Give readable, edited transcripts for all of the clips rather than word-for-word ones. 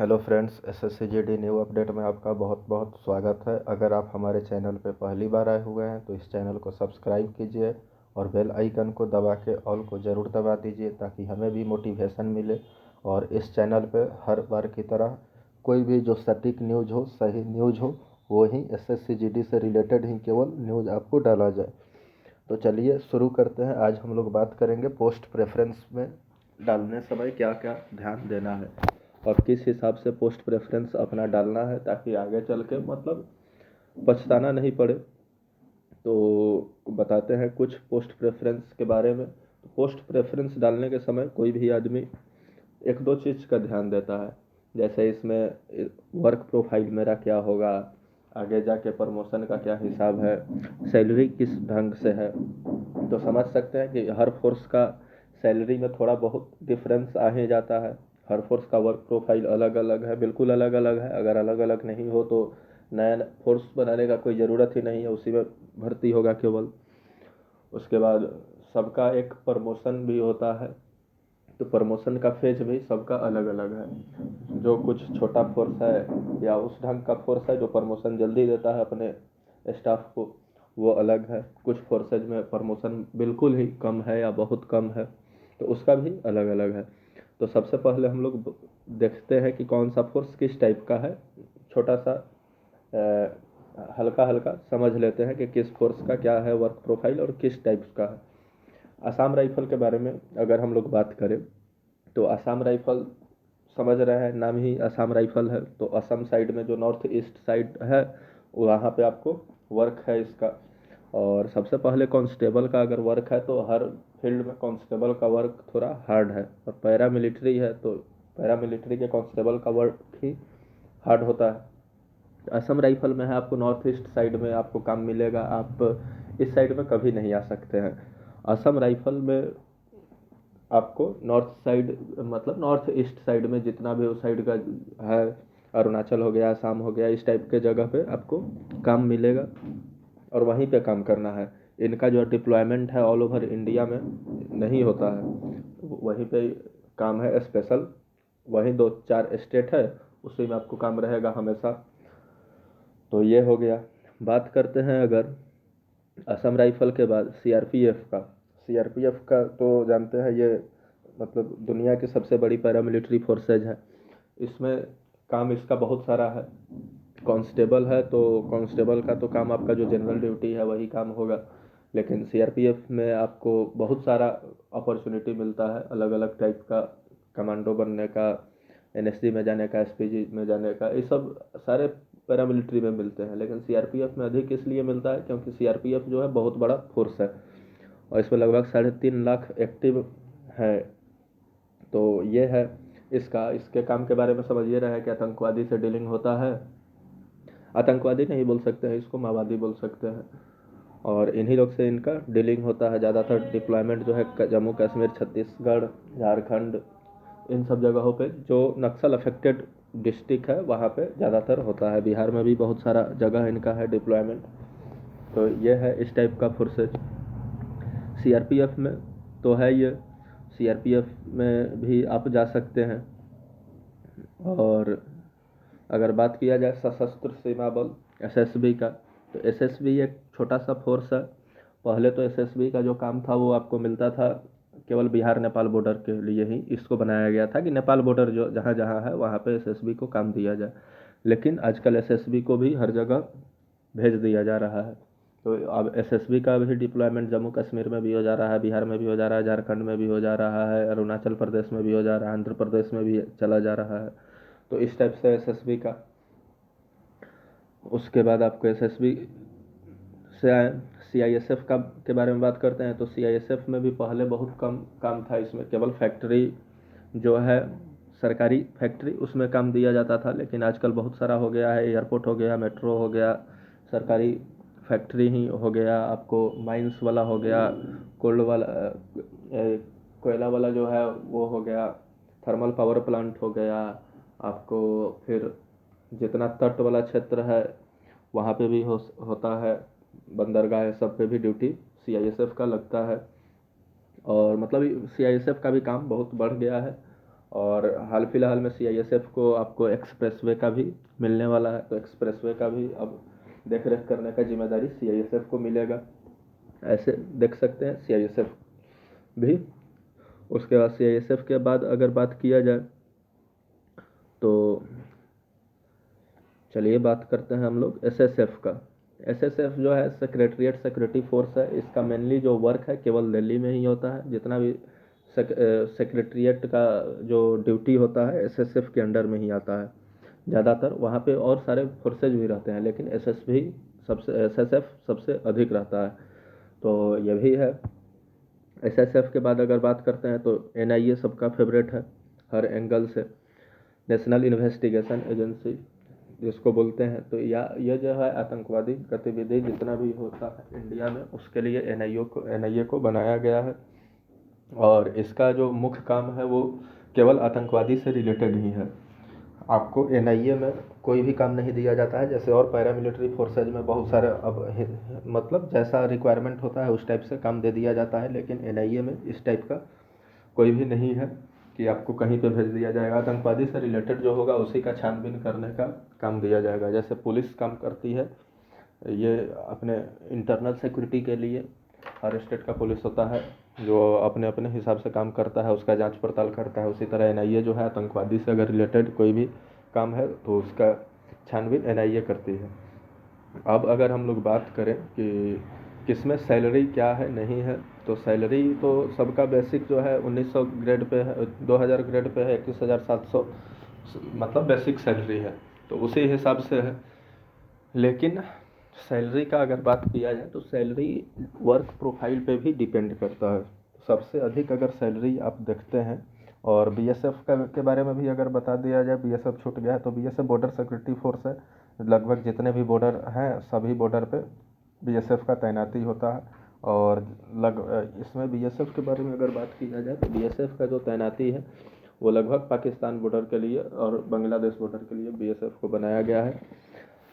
Hello friends, SSC GD new update में आपका बहुत बहुत स्वागत है। अगर आप हमारे चैनल पर पहली बार आए हुए हैं तो इस चैनल को सब्सक्राइब कीजिए और बेल आइकन को दबा के ऑल को ज़रूर दबा दीजिए ताकि हमें भी मोटिवेशन मिले। और इस चैनल पर हर बार की तरह कोई भी जो सटीक न्यूज़ हो, सही न्यूज़ हो, वो ही एसएससी जीडी से रिलेटेड ही केवल न्यूज़ आपको डाला जाए। तो चलिए शुरू करते हैं। आज हम लोग बात करेंगे पोस्ट प्रेफरेंस में डालने समय क्या क्या ध्यान देना है और किस हिसाब से पोस्ट प्रेफरेंस अपना डालना है ताकि आगे चल के मतलब पछताना नहीं पड़े। तो बताते हैं कुछ पोस्ट प्रेफरेंस के बारे में। तो पोस्ट प्रेफरेंस डालने के समय कोई भी आदमी एक दो चीज़ का ध्यान देता है, जैसे इसमें वर्क प्रोफाइल मेरा क्या होगा, आगे जाके प्रमोशन का क्या हिसाब है, सैलरी किस ढंग से है। तो समझ सकते हैं कि हर फोर्स का सैलरी में थोड़ा बहुत डिफरेंस आ ही जाता है। हर फोर्स का वर्क प्रोफाइल अलग अलग है, बिल्कुल अलग अलग है। अगर अलग अलग नहीं हो तो नया फोर्स बनाने का कोई ज़रूरत ही नहीं है, उसी में भर्ती होगा केवल। उसके बाद सबका एक प्रमोशन भी होता है, तो प्रमोशन का फेज भी सबका अलग अलग है। जो कुछ छोटा फोर्स है या उस ढंग का फोर्स है जो प्रमोशन जल्दी देता है अपने स्टाफ को, वो अलग है। कुछ फोर्सेज में प्रमोशन बिल्कुल ही कम है या बहुत कम है, तो उसका भी अलग अलग है। तो सबसे पहले हम लोग देखते हैं कि कौन सा फोर्स किस टाइप का है। छोटा सा हल्का हल्का समझ लेते हैं कि किस फोर्स का क्या है वर्क प्रोफाइल और किस टाइप का है। असम राइफल के बारे में अगर हम लोग बात करें तो असम राइफल समझ रहे हैं, नाम ही असम राइफल है। तो असम साइड में जो नॉर्थ ईस्ट साइड है वहाँ पे आपको वर्क है इसका। और सबसे पहले कांस्टेबल का अगर वर्क है तो हर फील्ड में कांस्टेबल का वर्क थोड़ा हार्ड है। और पैरा मिलिट्री है तो पैरा मिलिट्री के कांस्टेबल का वर्क ही हार्ड होता है। असम राइफल में है आपको नॉर्थ ईस्ट साइड में आपको काम मिलेगा, आप इस साइड में कभी नहीं आ सकते हैं। असम राइफल में आपको नॉर्थ साइड मतलब नॉर्थ ईस्ट साइड में जितना भी उस साइड का है, अरुणाचल हो गया, असम हो गया, इस टाइप के जगह पे आपको काम मिलेगा और वहीं पे काम करना है। इनका जो डिप्लॉयमेंट है ऑल ओवर इंडिया में नहीं होता है, तो वहीं पे काम है स्पेशल। वहीं दो चार स्टेट है, उसी में आपको काम रहेगा हमेशा। तो ये हो गया। बात करते हैं अगर असम राइफल के बाद सीआरपीएफ का। सीआरपीएफ का तो जानते हैं, ये मतलब दुनिया की सबसे बड़ी पैरामिलिट्री फोर्सेज है। इसमें काम इसका बहुत सारा है। कांस्टेबल है तो कांस्टेबल का तो काम आपका जो जनरल ड्यूटी है वही काम होगा, लेकिन सीआरपीएफ में आपको बहुत सारा अपॉर्चुनिटी मिलता है अलग अलग टाइप का, कमांडो बनने का, एनएसजी में जाने का, एसपीजी में जाने का, ये सब सारे पैरामिलिट्री में मिलते हैं। लेकिन सीआरपीएफ में अधिक इसलिए मिलता है क्योंकि सीआरपीएफ जो है बहुत बड़ा फोर्स है और इसमें लगभग 3.5 लाख एक्टिव है। तो ये है इसके काम के बारे में समझिए रहा है कि आतंकवादी से डीलिंग होता है। आतंकवादी नहीं बोल सकते हैं इसको, माओवादी बोल सकते हैं। और इन्हीं लोग से इनका डीलिंग होता है। ज़्यादातर डिप्लॉयमेंट जो है जम्मू कश्मीर, छत्तीसगढ़, झारखंड, इन सब जगहों पे जो नक्सल अफेक्टेड डिस्ट्रिक्ट है वहाँ पे ज़्यादातर होता है। बिहार में भी बहुत सारा जगह इनका है डिप्लॉयमेंट। तो ये है इस टाइप का फोर्सेज। सीआरपीएफ में तो है ये, सीआरपीएफ में भी आप जा सकते हैं। और अगर बात किया जाए सशस्त्र सीमा बल एसएसबी का, तो एसएसबी एक छोटा सा फोर्स है। पहले तो एसएसबी का जो काम था वो आपको मिलता था केवल बिहार नेपाल बॉर्डर के लिए ही इसको बनाया गया था कि नेपाल बॉर्डर जो जहाँ जहाँ है वहाँ पे एसएसबी को काम दिया जाए। लेकिन आजकल एसएसबी को भी हर जगह भेज दिया जा रहा है। तो अब एसएसबी का भी डिप्लॉयमेंट जम्मू कश्मीर में भी हो जा रहा है, बिहार में भी हो जा रहा है, झारखंड में भी हो जा रहा है, अरुणाचल प्रदेश में भी हो जा रहा है, आंध्र प्रदेश में भी चला जा रहा है। तो इस टाइप से एसएसबी का। उसके बाद आपको एसएसबी से सीआईएसएफ का के बारे में बात करते हैं। तो सीआईएसएफ में भी पहले बहुत कम काम था, इसमें केवल फैक्ट्री जो है सरकारी फैक्ट्री उसमें काम दिया जाता था। लेकिन आजकल बहुत सारा हो गया है, एयरपोर्ट हो गया, मेट्रो हो गया, सरकारी फैक्ट्री ही हो गया, आपको माइंस वाला हो गया, कोल्ड वाला कोयला वाला जो है वो हो गया, थर्मल पावर प्लांट हो गया आपको। फिर जितना तट वाला क्षेत्र है वहाँ पे भी होता है, बंदरगाह सब पे भी ड्यूटी सीआईएसएफ का लगता है। और मतलब सीआईएसएफ का भी काम बहुत बढ़ गया है और हाल फिलहाल में CISF को आपको एक्सप्रेसवे का भी मिलने वाला है, तो एक्सप्रेसवे का भी अब देख रेख करने का जिम्मेदारी CISF को मिलेगा, ऐसे देख सकते हैं CISF भी। उसके बाद CISF के बाद अगर बात किया जाए तो चलिए बात करते हैं हम लोग SSF का। SSF जो है सेक्रेटरीट सिक्योरिटी फोर्स है। इसका मेनली जो वर्क है केवल दिल्ली में ही होता है। जितना भी सेक्रेटरीट का जो ड्यूटी होता है SSF के अंडर में ही आता है ज़्यादातर। वहाँ पे और सारे फोर्सेज भी रहते हैं, लेकिन SSF सबसे अधिक रहता है। तो ये भी है। SSF के बाद अगर बात करते हैं तो NIA सबका फेवरेट है हर एंगल से, नेशनल इन्वेस्टिगेशन एजेंसी जिसको बोलते हैं। तो यह जो है आतंकवादी गतिविधि जितना भी होता है इंडिया में, उसके लिए NIA को बनाया गया है। और इसका जो मुख्य काम है वो केवल आतंकवादी से रिलेटेड ही है। आपको NIA में कोई भी काम नहीं दिया जाता है, जैसे और पैरामिलिट्री फोर्सेज में बहुत सारे अब मतलब जैसा रिक्वायरमेंट होता है उस टाइप से काम दे दिया जाता है, लेकिन NIA में इस टाइप का कोई भी नहीं है कि आपको कहीं पे भेज दिया जाएगा। आतंकवादी से रिलेटेड जो होगा उसी का छानबीन करने का काम दिया जाएगा। जैसे पुलिस काम करती है, ये अपने इंटरनल सिक्योरिटी के लिए हर स्टेट का पुलिस होता है जो अपने अपने हिसाब से काम करता है, उसका जांच पड़ताल करता है। उसी तरह NIA जो है आतंकवादी से अगर रिलेटेड कोई भी काम है तो उसका छानबीन NIA करती है। अब अगर हम लोग बात करें कि किसमें सैलरी क्या है नहीं है, तो सैलरी तो सबका बेसिक जो है 1900 ग्रेड पे है, 2000 ग्रेड पे है 21,700, मतलब बेसिक सैलरी है, तो उसी हिसाब से है। लेकिन सैलरी का अगर बात किया जाए तो सैलरी वर्क प्रोफाइल पे भी डिपेंड करता है। सबसे अधिक अगर सैलरी आप देखते हैं, और BSF के बारे में भी अगर बता दिया जाए, BSF छूट गया है तो BSF बॉर्डर सिक्योरिटी फोर्स है। लगभग जितने भी बॉर्डर हैं सभी बॉर्डर पे BSF का तैनाती होता है। और इसमें BSF के बारे में अगर बात किया जाए तो BSF का जो तैनाती है वो लगभग पाकिस्तान बॉर्डर के लिए और बांग्लादेश बॉर्डर के लिए BSF को बनाया गया है।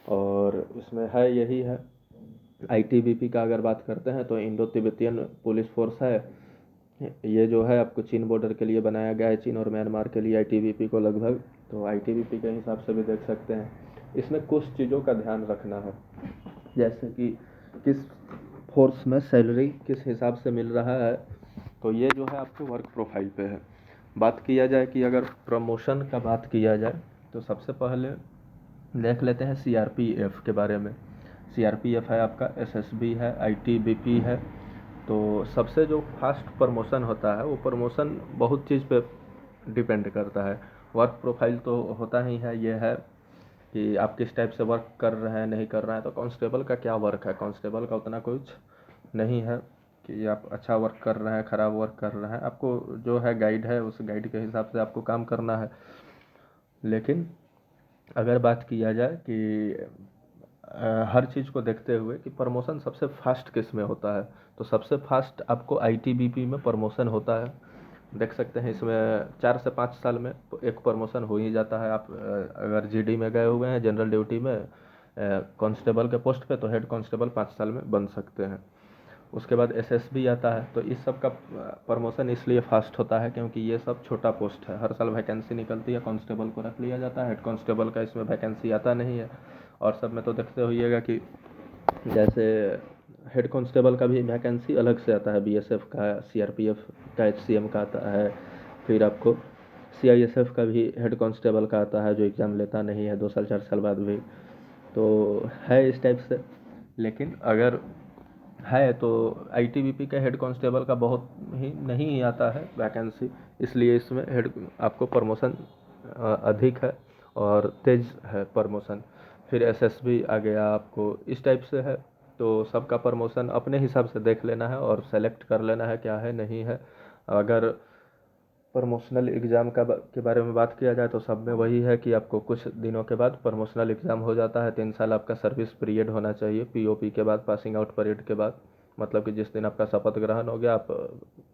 और इसमें है यही है। ITBP का अगर बात करते हैं तो इंडो तिब्बतियन पुलिस फोर्स है। ये जो है आपको चीन बॉर्डर के लिए बनाया गया है, चीन और म्यांमार के लिए ITBP को लगभग। तो ITBP के हिसाब से भी देख सकते हैं। इसमें कुछ चीज़ों का ध्यान रखना है, जैसे कि किस फोर्स में सैलरी किस हिसाब से मिल रहा है, तो ये जो है आपके वर्क प्रोफाइल पे है। बात किया जाए कि अगर प्रमोशन का बात किया जाए तो सबसे पहले देख लेते हैं CRPF के बारे में। CRPF है आपका, SSB है, ITBP है। तो सबसे जो फास्ट प्रमोशन होता है वो प्रमोशन बहुत चीज़ पे डिपेंड करता है। वर्क प्रोफाइल तो होता ही है, ये है कि आप किस टाइप से वर्क कर रहे हैं नहीं कर रहे हैं। तो कांस्टेबल का क्या वर्क है, कांस्टेबल का उतना कुछ नहीं है कि आप अच्छा वर्क कर रहे हैं ख़राब वर्क कर रहे हैं। आपको जो है गाइड है उस गाइड के हिसाब से आपको काम करना है। लेकिन अगर बात किया जाए कि हर चीज़ को देखते हुए कि प्रमोशन सबसे फास्ट किस में होता है, तो सबसे फास्ट आपको ITBP में प्रमोशन होता है। देख सकते हैं इसमें 4 से 5 साल में एक प्रमोशन हो ही जाता है। आप अगर GD में गए हुए हैं जनरल ड्यूटी में कांस्टेबल के पोस्ट पे, तो हेड कांस्टेबल 5 साल में बन सकते हैं। उसके बाद SSB आता है। तो इस सब का प्रमोशन इसलिए फास्ट होता है क्योंकि ये सब छोटा पोस्ट है। हर साल वैकेंसी निकलती है, कांस्टेबल को रख लिया जाता है, हेड कांस्टेबल का इसमें वैकेंसी आता नहीं है। और सब में तो देखते होइएगा कि जैसे हेड कांस्टेबल का भी वैकेंसी अलग से आता है, BSF का, CRPF का, HCM का आता है। फिर आपको CISF का भी हेड कांस्टेबल का आता है जो एग्ज़ाम लेता नहीं है 2 साल 4 साल बाद भी। तो है इस टाइप से। लेकिन अगर है तो ITBP के हेड कांस्टेबल का बहुत ही नहीं आता है वैकेंसी, इसलिए इसमें हेड आपको प्रमोशन अधिक है और तेज है प्रमोशन। फिर SSB आ गया, आपको इस टाइप से है। तो सबका प्रमोशन अपने हिसाब से देख लेना है और सेलेक्ट कर लेना है क्या है नहीं है। अगर प्रमोशनल एग्ज़ाम के बारे में बात किया जाए तो सब में वही है कि आपको कुछ दिनों के बाद प्रमोशनल एग्ज़ाम हो जाता है। 3 साल आपका सर्विस पीरियड होना चाहिए POP के बाद, पासिंग आउट परेड के बाद। मतलब कि जिस दिन आपका शपथ ग्रहण हो गया, आप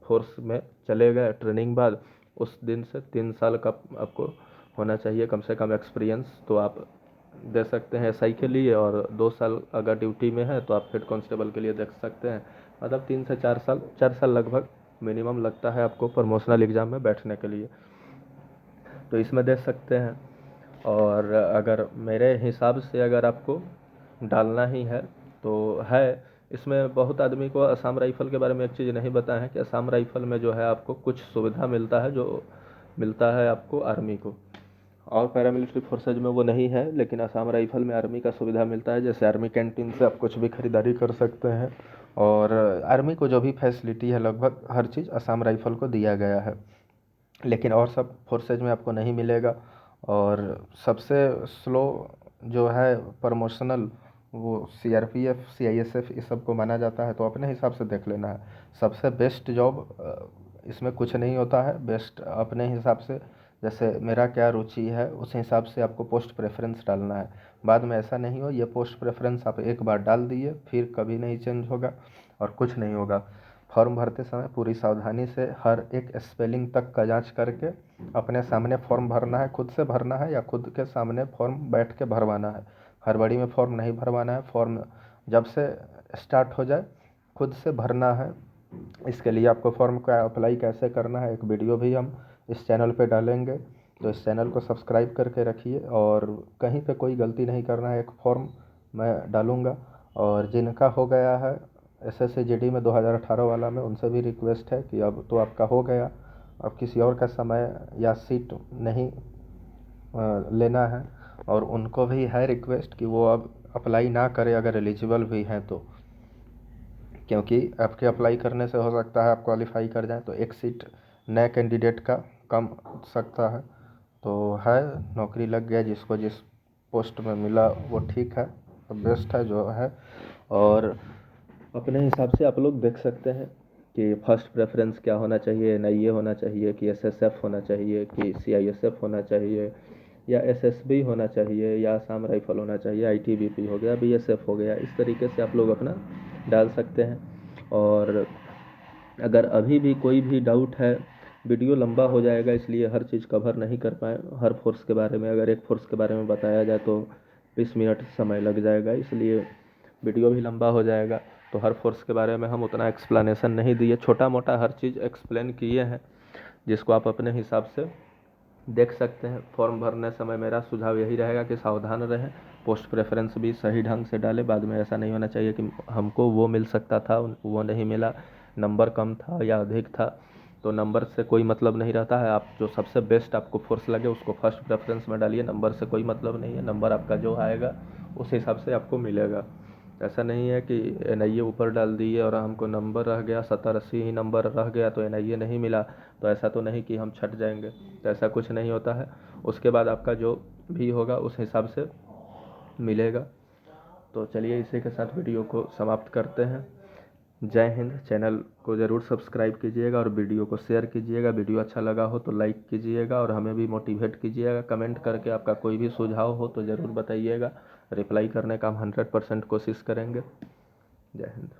फोर्स में चले गए ट्रेनिंग बाद, उस दिन से 3 साल का आपको होना चाहिए कम से कम एक्सपीरियंस। तो आप दे सकते हैं SI के लिए, और 2 साल अगर ड्यूटी में है तो आप हेड कांस्टेबल के लिए देख सकते हैं। मतलब 3 से 4 साल, 4 साल लगभग मिनिमम लगता है आपको प्रमोशनल एग्ज़ाम में बैठने के लिए। तो इसमें दे सकते हैं। और अगर मेरे हिसाब से अगर आपको डालना ही है तो है, इसमें बहुत आदमी को असम राइफ़ल के बारे में एक चीज़ नहीं बताया है कि असम राइफ़ल में जो है आपको कुछ सुविधा मिलता है जो मिलता है आपको आर्मी को, और पैरामिलिट्री फोर्सेज में वो नहीं है, लेकिन असम राइफ़ल में आर्मी का सुविधा मिलता है। जैसे आर्मी कैंटीन से आप कुछ भी खरीदारी कर सकते हैं, और आर्मी को जो भी फैसिलिटी है लगभग हर चीज़ असम राइफ़ल को दिया गया है, लेकिन और सब फोर्सेज में आपको नहीं मिलेगा। और सबसे स्लो जो है प्रमोशनल वो सीआरपीएफ सीआईएसएफ इस सब को माना जाता है, तो अपने हिसाब से देख लेना है। सबसे बेस्ट जॉब इसमें कुछ नहीं होता है, बेस्ट अपने हिसाब से, जैसे मेरा क्या रुचि है उस हिसाब से आपको पोस्ट प्रेफरेंस डालना है। बाद में ऐसा नहीं हो ये पोस्ट प्रेफरेंस आप एक बार डाल दिए फिर कभी नहीं चेंज होगा और कुछ नहीं होगा। फॉर्म भरते समय पूरी सावधानी से हर एक स्पेलिंग तक का जांच करके अपने सामने फॉर्म भरना है, खुद से भरना है या खुद के सामने फॉर्म बैठ के भरवाना है। हड़बड़ी में फॉर्म नहीं भरवाना है, फॉर्म जब से स्टार्ट हो जाए खुद से भरना है। इसके लिए आपको फॉर्म का अप्लाई कैसे करना है एक वीडियो भी हम इस चैनल पे डालेंगे, तो इस चैनल को सब्सक्राइब करके रखिए। और कहीं पे कोई गलती नहीं करना है, एक फॉर्म मैं डालूँगा। और जिनका हो गया है SSC GD में 2018 वाला में, उनसे भी रिक्वेस्ट है कि अब तो आपका हो गया, अब किसी और का समय या सीट नहीं लेना है। और उनको भी है रिक्वेस्ट कि वो अब अप्लाई ना करें अगर एलिजिबल भी हैं तो, क्योंकि आपके अप्लाई करने से हो सकता है आप क्वालिफाई कर जाएं तो एक सीट नए कैंडिडेट का कम सकता है। तो है, नौकरी लग गया, जिसको जिस पोस्ट में मिला वो ठीक है, तो बेस्ट है जो है। और अपने हिसाब से आप लोग देख सकते हैं कि फर्स्ट प्रेफरेंस क्या होना चाहिए, NIA होना चाहिए कि SSF होना चाहिए कि CISF होना चाहिए या SSB होना चाहिए या असम राइफल होना चाहिए, ITBP हो गया, BSF हो गया। इस तरीके से आप लोग अपना डाल सकते हैं। और अगर अभी भी कोई भी डाउट है, वीडियो लंबा हो जाएगा इसलिए हर चीज़ कवर नहीं कर पाए हर फोर्स के बारे में। अगर एक फोर्स के बारे में बताया जाए तो 20 मिनट समय लग जाएगा, इसलिए वीडियो भी लंबा हो जाएगा। तो हर फोर्स के बारे में हम उतना एक्सप्लेनेशन नहीं दिए, छोटा मोटा हर चीज़ एक्सप्लेन किए हैं, जिसको आप अपने हिसाब से देख सकते हैं। फॉर्म भरने समय मेरा सुझाव यही रहेगा कि सावधान रहें, पोस्ट प्रेफरेंस भी सही ढंग से डालें। बाद में ऐसा नहीं होना चाहिए कि हमको वो मिल सकता था वो नहीं मिला, नंबर कम था या अधिक था। तो नंबर से कोई मतलब नहीं रहता है, आप जो सबसे बेस्ट आपको फोर्स लगे उसको फर्स्ट प्रेफरेंस में डालिए, नंबर से कोई मतलब नहीं है। नंबर आपका जो आएगा उस हिसाब से आपको मिलेगा। ऐसा नहीं है कि NIA ऊपर डाल दिए और हमको नंबर रह गया 70-80 ही नंबर रह गया तो NIA नहीं मिला, तो ऐसा तो नहीं कि हम छट जाएंगे, तो ऐसा कुछ नहीं होता है। उसके बाद आपका जो भी होगा उस हिसाब से मिलेगा। तो चलिए इसी के साथ वीडियो को समाप्त करते हैं। जय हिंद। चैनल को ज़रूर सब्सक्राइब कीजिएगा और वीडियो को शेयर कीजिएगा। वीडियो अच्छा लगा हो तो लाइक कीजिएगा और हमें भी मोटिवेट कीजिएगा। कमेंट करके आपका कोई भी सुझाव हो तो ज़रूर बताइएगा, रिप्लाई करने का हम 100% कोशिश करेंगे। जय हिंद।